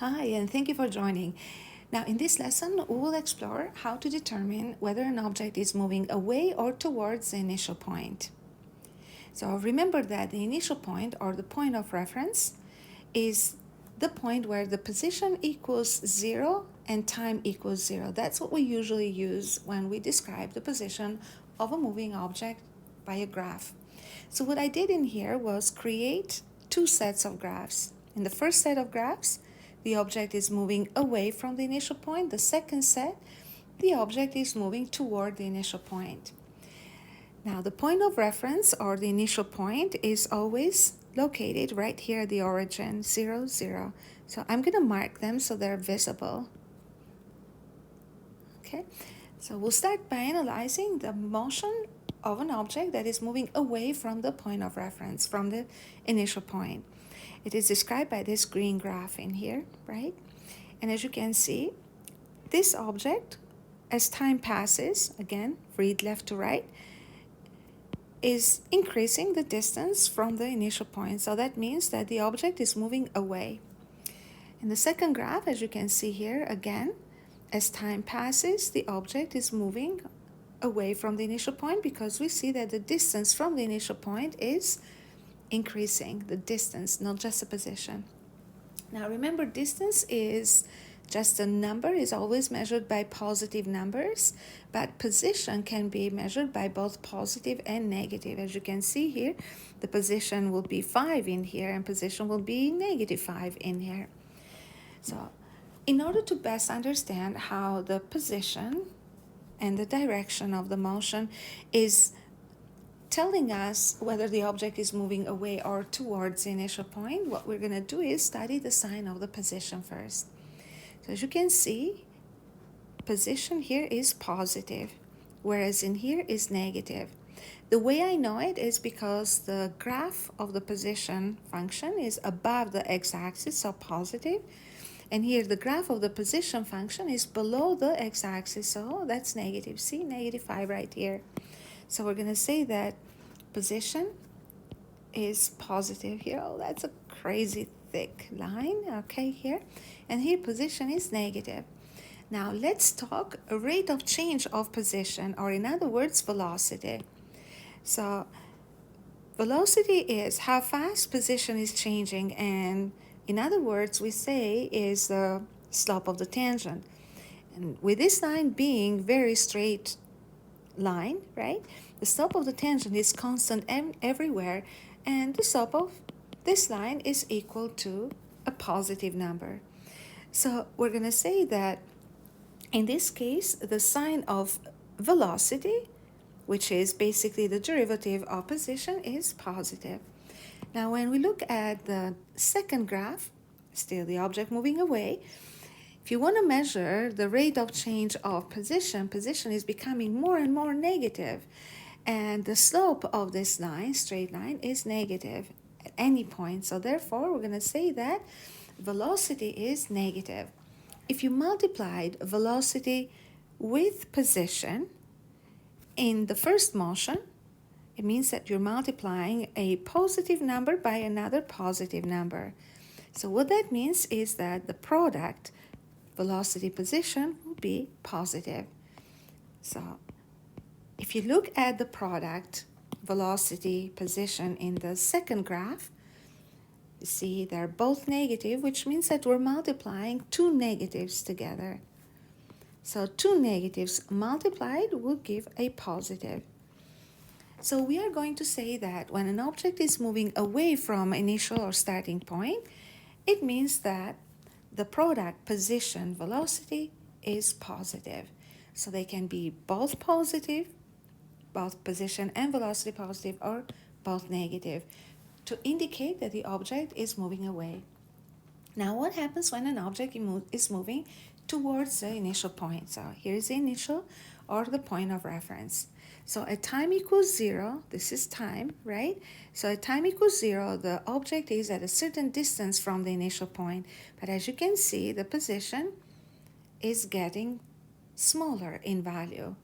Hi, and thank you for joining. Now, in this lesson, we will explore how to determine whether an object is moving away or towards the initial point. So remember that the initial point or the point of reference is the point where the position equals 0 and time equals 0. That's what we usually use when we describe the position of a moving object by a graph. So what I did in here was create two sets of graphs. In the first set of graphs, the object is moving away from the initial point. The second set, the object is moving toward the initial point. Now, the point of reference or the initial point is always located right here at the origin, 0, 0. So I'm going to mark them so they're visible. Okay, so we'll start by analyzing the motion of an object that is moving away from the point of reference, from the initial point. It is described by this green graph in here, right? And as you can see, this object, as time passes, again, read left to right, is increasing the distance from the initial point. So that means that the object is moving away. In the second graph, as you can see here, again, as time passes, the object is moving away from the initial point because we see that the distance from the initial point is increasing, the distance, not just the position. Now remember, distance is just a number, is always measured by positive numbers, but position can be measured by both positive and negative. As you can see here, the position will be 5 in here and position will be negative 5 in here. So in order to best understand how the position and the direction of the motion is telling us whether the object is moving away or towards the initial point, what we're going to do is study the sign of the position first. So as you can see, position here is positive, whereas in here is negative. The way I know it is because the graph of the position function is above the x-axis, so positive, and here the graph of the position function is below the x-axis, so that's negative. See, negative 5 right here. So we're going to say that position is positive here. Oh, that's a crazy thick line, okay, here. And here position is negative. Now let's talk a rate of change of position, or in other words, velocity. So velocity is how fast position is changing, and in other words, we say is the slope of the tangent. And with this line being very straight line, right? The slope of the tangent is constant everywhere, and the slope of this line is equal to a positive number. So we're going to say that in this case, the sign of velocity, which is basically the derivative of position, is positive. Now, when we look at the second graph, still the object moving away, if you want to measure the rate of change of position, position is becoming more and more negative. And the slope of this line, straight line, is negative at any point. So therefore, we're going to say that velocity is negative. If you multiplied velocity with position in the first motion, it means that you're multiplying a positive number by another positive number. So what that means is that the product velocity position will be positive. So if you look at the product velocity position in the second graph, you see they're both negative, which means that we're multiplying two negatives together. So two negatives multiplied will give a positive. So we are going to say that when an object is moving away from initial or starting point, it means that the product position velocity is positive. So they can be both positive, both position and velocity positive, or both negative, to indicate that the object is moving away. Now, what happens when an object is moving towards the initial point? So here is the initial or the point of reference. So at time equals 0, this is time, right? So at time equals 0, the object is at a certain distance from the initial point. But as you can see, the position is getting smaller in value,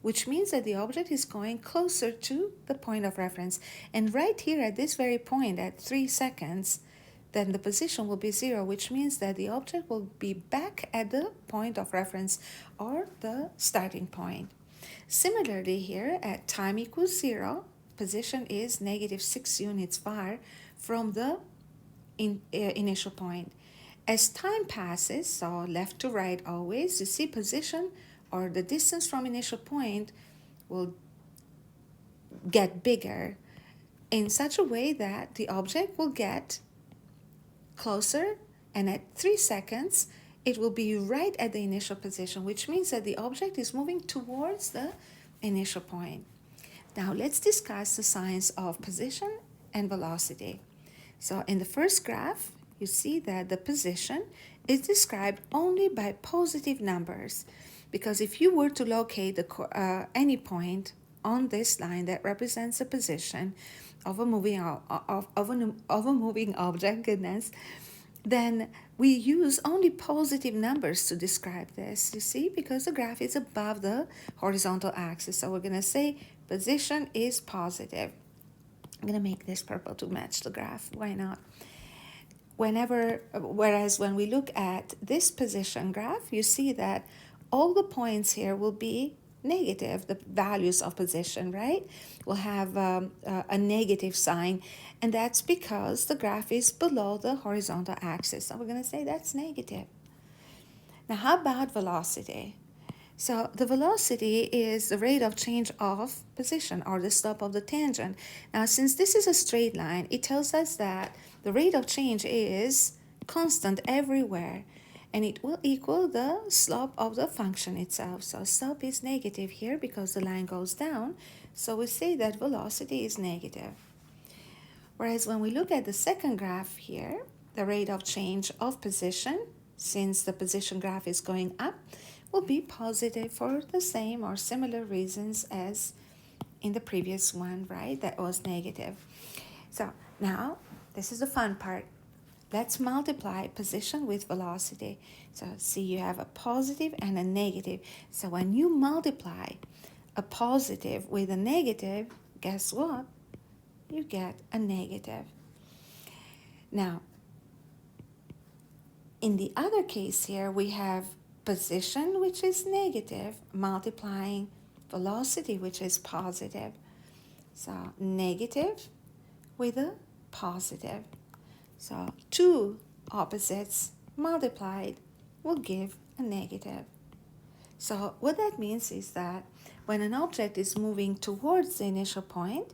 which means that the object is going closer to the point of reference. And right here at this very point, at 3 seconds, then the position will be 0, which means that the object will be back at the point of reference or the starting point. Similarly here, at time equals 0, position is -6 units far from the initial point. As time passes, so left to right always, you see position or the distance from initial point will get bigger in such a way that the object will get closer, and at 3 seconds it will be right at the initial position, which means that the object is moving towards the initial point. Now let's discuss the signs of position and velocity. So in the first graph, you see that the position is described only by positive numbers, because if you were to locate any point on this line that represents a position of a moving object, then we use only positive numbers to describe this, you see, because the graph is above the horizontal axis. So we're going to say position is positive. I'm going to make this purple to match the graph. Why not? Whereas when we look at this position graph, you see that all the points here will be negative, the values of position, right? Will have a negative sign, and that's because the graph is below the horizontal axis. So we're going to say that's negative. Now, how about velocity? So the velocity is the rate of change of position or the slope of the tangent. Now, since this is a straight line, it tells us that the rate of change is constant everywhere, and it will equal the slope of the function itself. So slope is negative here because the line goes down. So we say that velocity is negative. Whereas when we look at the second graph here, the rate of change of position, since the position graph is going up, will be positive for the same or similar reasons as in the previous one, right? That was negative. So now, this is the fun part. Let's multiply position with velocity. So see, you have a positive and a negative. So when you multiply a positive with a negative, guess what? You get a negative. Now, in the other case here, we have position, which is negative, multiplying velocity, which is positive. So negative with a positive. So two opposites multiplied will give a negative. So what that means is that when an object is moving towards the initial point,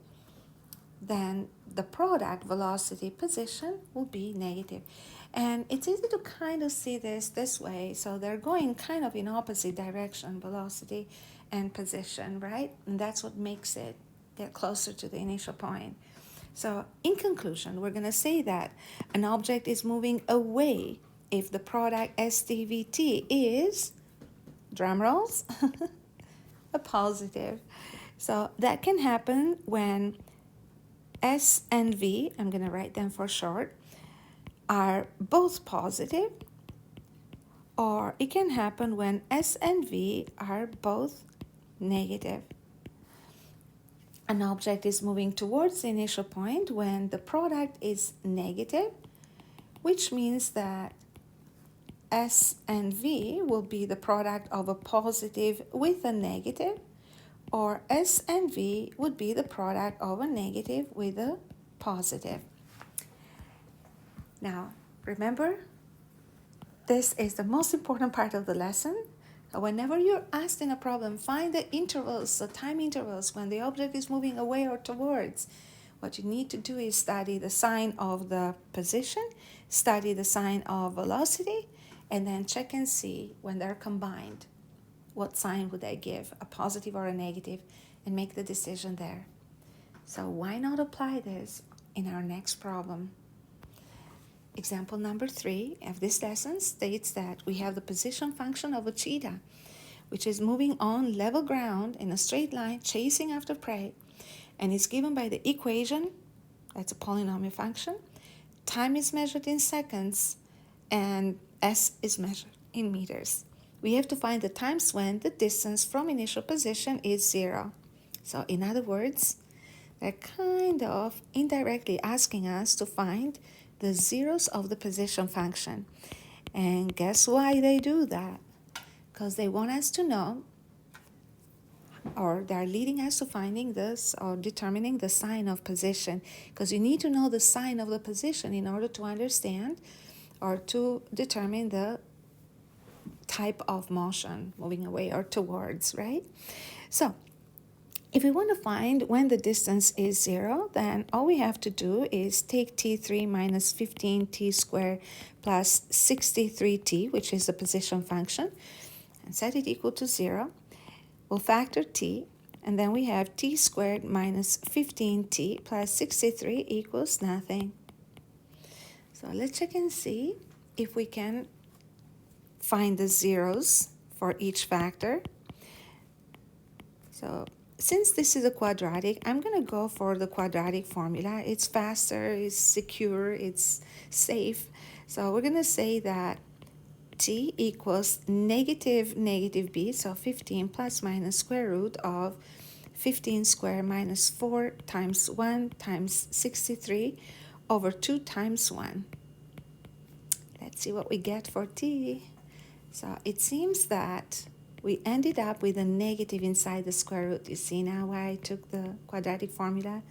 then the product velocity position will be negative. And it's easy to kind of see this way. So they're going kind of in opposite direction, velocity and position, right? And that's what makes it get closer to the initial point. So in conclusion, we're going to say that an object is moving away if the product STVT is, drum rolls, a positive. So that can happen when S and V, I'm going to write them for short, are both positive, or it can happen when S and V are both negative. An object is moving towards the initial point when the product is negative, which means that S and V will be the product of a positive with a negative, or S and V would be the product of a negative with a positive. Now, remember, this is the most important part of the lesson. Whenever you're asked in a problem, find the intervals, the time intervals when the object is moving away or towards. What you need to do is study the sign of the position, study the sign of velocity, and then check and see when they're combined. What sign would they give, a positive or a negative, and make the decision there. So why not apply this in our next problem? Example number 3 of this lesson states that we have the position function of a cheetah, which is moving on level ground in a straight line, chasing after prey, and is given by the equation, that's a polynomial function, time is measured in seconds, and s is measured in meters. We have to find the times when the distance from initial position is 0. So in other words, they're kind of indirectly asking us to find the zeros of the position function. And guess why they do that? Because they want us to know, or they're leading us to finding this or determining the sign of position, because you need to know the sign of the position in order to understand or to determine the type of motion, moving away or towards, right? So if we want to find when the distance is 0, then all we have to do is take t3 minus 15t squared plus 63t, which is the position function, and set it equal to 0. We'll factor t, and then we have t squared minus 15t plus 63 equals nothing. So let's check and see if we can find the zeros for each factor. So since this is a quadratic, I'm going to go for the quadratic formula. It's faster, it's secure, it's safe. So we're going to say that t equals negative b, so 15 plus minus square root of 15 squared minus 4 times 1 times 63 over 2 times 1. Let's see what we get for t. So it seems that we ended up with a negative inside the square root. You see now why I took the quadratic formula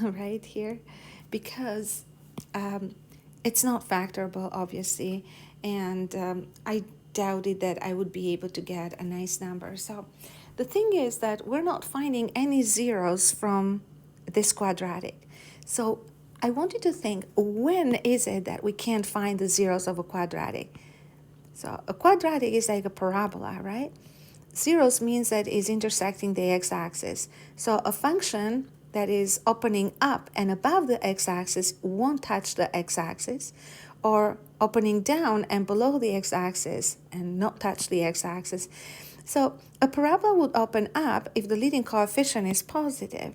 right here? Because it's not factorable, obviously, and I doubted that I would be able to get a nice number. So the thing is that we're not finding any zeros from this quadratic. So I want you to think, when is it that we can't find the zeros of a quadratic? So a quadratic is like a parabola, right? Zeros means that it's intersecting the x-axis. So a function that is opening up and above the x-axis won't touch the x-axis, or opening down and below the x-axis and not touch the x-axis. So a parabola would open up if the leading coefficient is positive,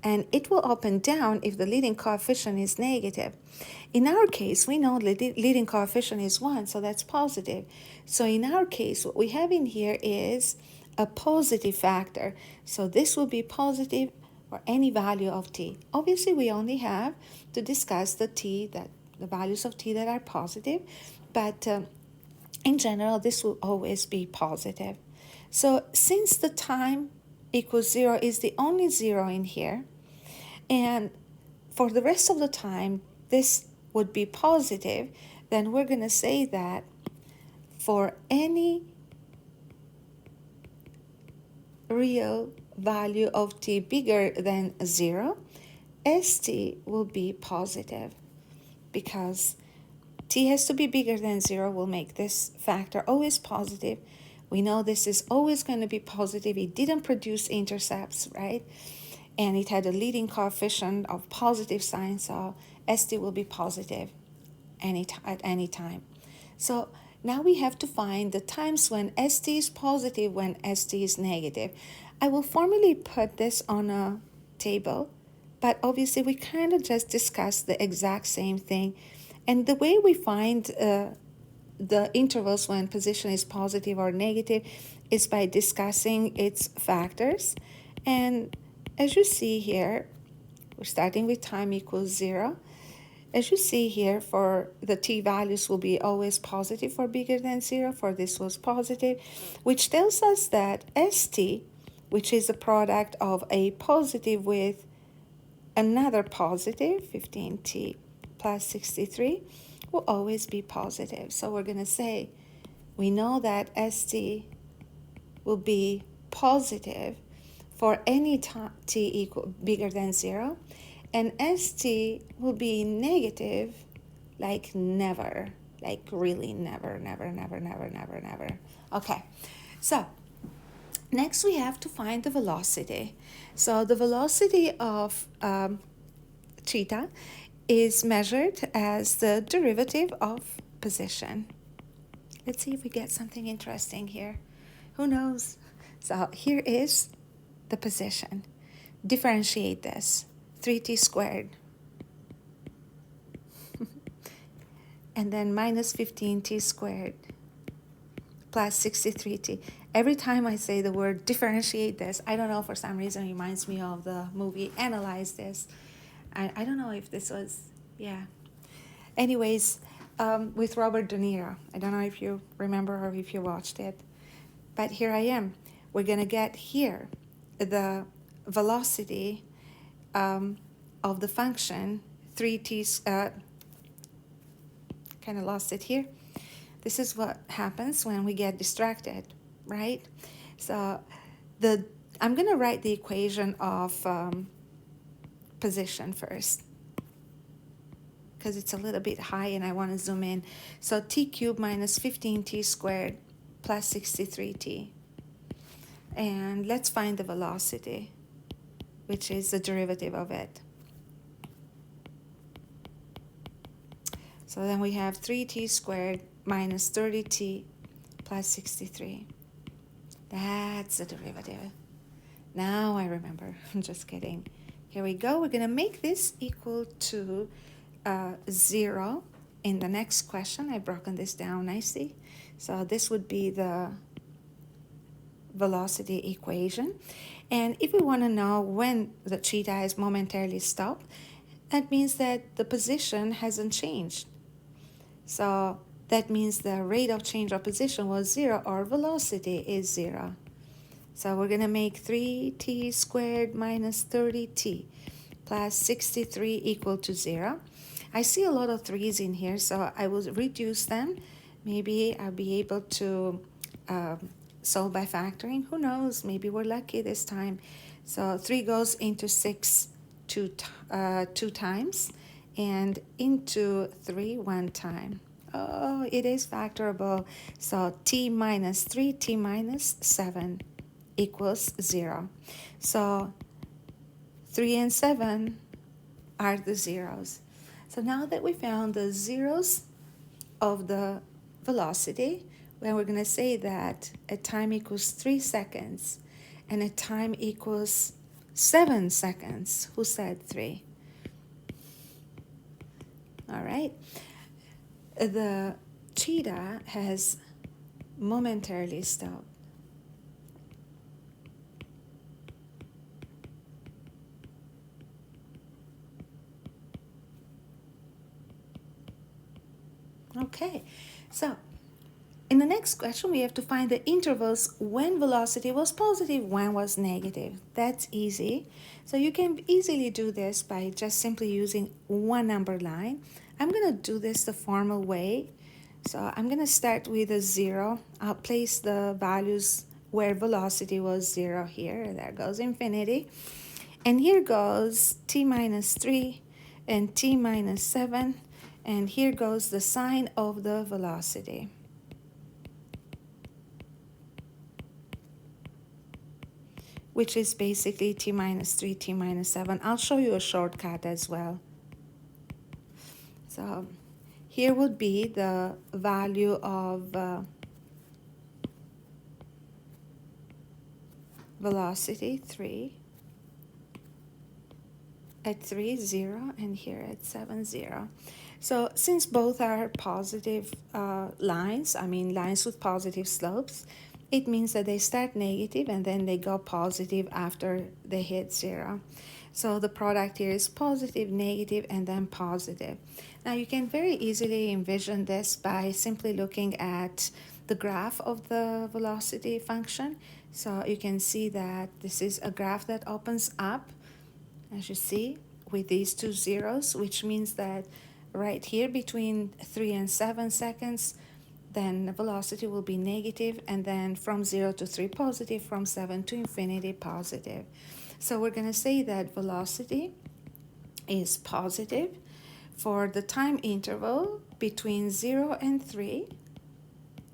and it will open down if the leading coefficient is negative. In our case, we know the leading coefficient is 1, so that's positive. So in our case, what we have in here is a positive factor. So this will be positive for any value of t. Obviously, we only have to discuss the values of t that are positive, but in general, this will always be positive. So since the time equals 0 is the only 0 in here, and for the rest of the time, this would be positive, then we're going to say that for any real value of t bigger than 0, st will be positive, because t has to be bigger than 0 will make this factor always positive. We know this is always going to be positive. It didn't produce intercepts, right? And it had a leading coefficient of positive sign, so st will be positive at any time. So now we have to find the times when st is positive, when st is negative. I will formally put this on a table, but obviously we kind of just discussed the exact same thing. And the way we find the intervals when position is positive or negative is by discussing its factors. And as you see here, we're starting with time equals 0. As you see here, for the t values will be always positive for bigger than 0, for this was positive, which tells us that st, which is a product of a positive with another positive, 15t plus 63, will always be positive. So we're going to say, we know that st will be positive for any t equal bigger than 0, and st will be negative like never, like really never, never, never, never, never, never. Okay, so next we have to find the velocity. So the velocity of theta is measured as the derivative of position. Let's see if we get something interesting here. Who knows? So here is the position. Differentiate this. 3t squared. And then minus 15t squared plus 63t. Every time I say the word differentiate this, I don't know, for some reason it reminds me of the movie Analyze This. I don't know if this was, yeah. Anyways, with Robert De Niro. I don't know if you remember or if you watched it, but here I am. We're gonna get here the velocity of the function 3t, kind of lost it here. This is what happens when we get distracted, right? So I'm gonna write the equation of position first, because it's a little bit high and I want to zoom in. So t cubed minus 15t squared plus 63t. And let's find the velocity, which is the derivative of it. So then we have 3t squared minus 30t plus 63. That's the derivative. Now I remember. I'm just kidding. Here we go. We're going to make this equal to 0 in the next question. I've broken this down nicely. So this would be the velocity equation. And if we want to know when the cheetah is momentarily stopped, that means that the position hasn't changed. So that means the rate of change of position was 0, or velocity is 0. So we're going to make 3t squared minus 30t plus 63 equal to 0. I see a lot of 3's in here, so I will reduce them. Maybe I'll be able to solve by factoring. Who knows? Maybe we're lucky this time. So 3 goes into 6 two times, and into 3 one time. Oh, it is factorable. So t minus 3, t minus 7 equals 0. So 3 and 7 are the zeros. So now that we found the zeros of the velocity, then we're going to say that a time equals 3 seconds and a time equals 7 seconds. Who said 3? All right. The cheetah has momentarily stopped. Okay, so in the next question, we have to find the intervals when velocity was positive, when was negative. That's easy. So you can easily do this by just simply using one number line. I'm going to do this the formal way. So I'm going to start with a 0. I'll place the values where velocity was 0 here. There goes infinity. And here goes t minus 3 and t minus 7. And here goes the sign of the velocity. Which is basically t minus 3, t minus 7. I'll show you a shortcut as well. So here would be the value of velocity, 3. At 3, 0, and here at 7, 0. So since both are positive lines, lines with positive slopes, it means that they start negative and then they go positive after they hit 0. So the product here is positive, negative, and then positive. Now you can very easily envision this by simply looking at the graph of the velocity function. So you can see that this is a graph that opens up, as you see, with these 2 zeros, which means that right here between 3 and 7 seconds, then the velocity will be negative, and then from 0 to 3 positive, from 7 to infinity positive. So we're going to say that velocity is positive for the time interval between 0 and 3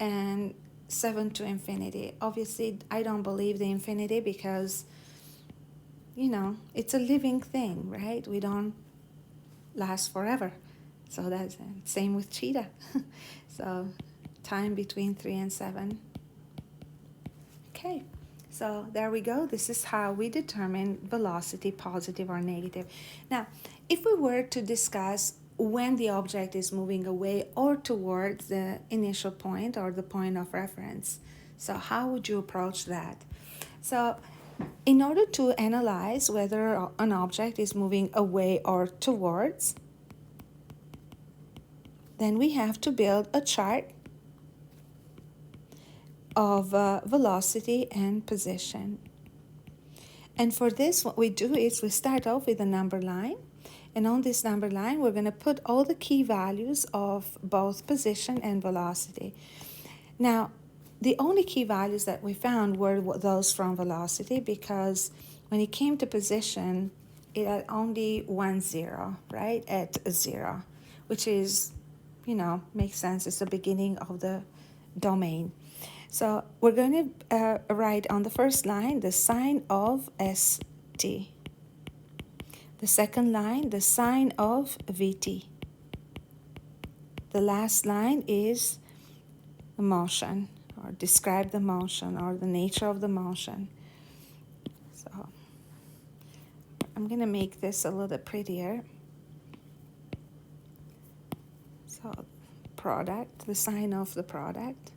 and 7 to infinity. Obviously, I don't believe the infinity because, it's a living thing, right? We don't last forever. So that's same with cheetah. So time between 3 and 7. Okay, so there we go. This is how we determine velocity, positive or negative. Now, if we were to discuss when the object is moving away or towards the initial point or the point of reference, so how would you approach that? So in order to analyze whether an object is moving away or towards, then we have to build a chart of velocity and position. And for this, what we do is we start off with a number line. And on this number line, we're going to put all the key values of both position and velocity. Now, the only key values that we found were those from velocity, because when it came to position, it had only 1 0, right, at a 0, which is, makes sense. It's the beginning of the domain. So we're going to write on the first line the sign of ST. The second line, the sign of VT. The last line is the motion, or describe the motion, or the nature of the motion. So I'm going to make this a little prettier. So product, the sign of the product.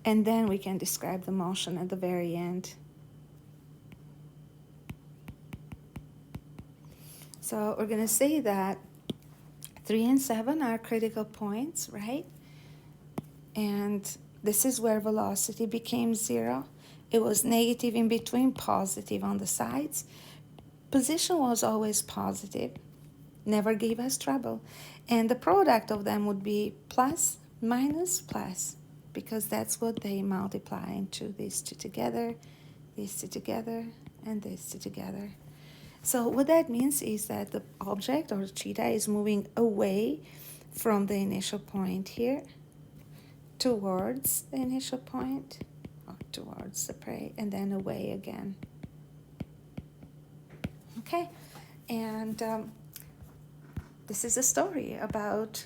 And then we can describe the motion at the very end. So we're going to say that 3 and 7 are critical points, right? And this is where velocity became 0. It was negative in between, positive on the sides. Position was always positive, never gave us trouble. And the product of them would be plus, minus, plus, because that's what they multiply into, these two together, and these two together. So what that means is that the object, or cheetah, is moving away from the initial point here, towards the initial point, or towards the prey, and then away again. Okay, and this is a story about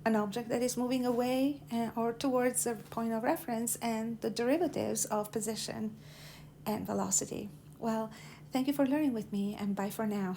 an object that is moving away or towards the point of reference, and the derivatives of position and velocity. Well, thank you for learning with me, and bye for now.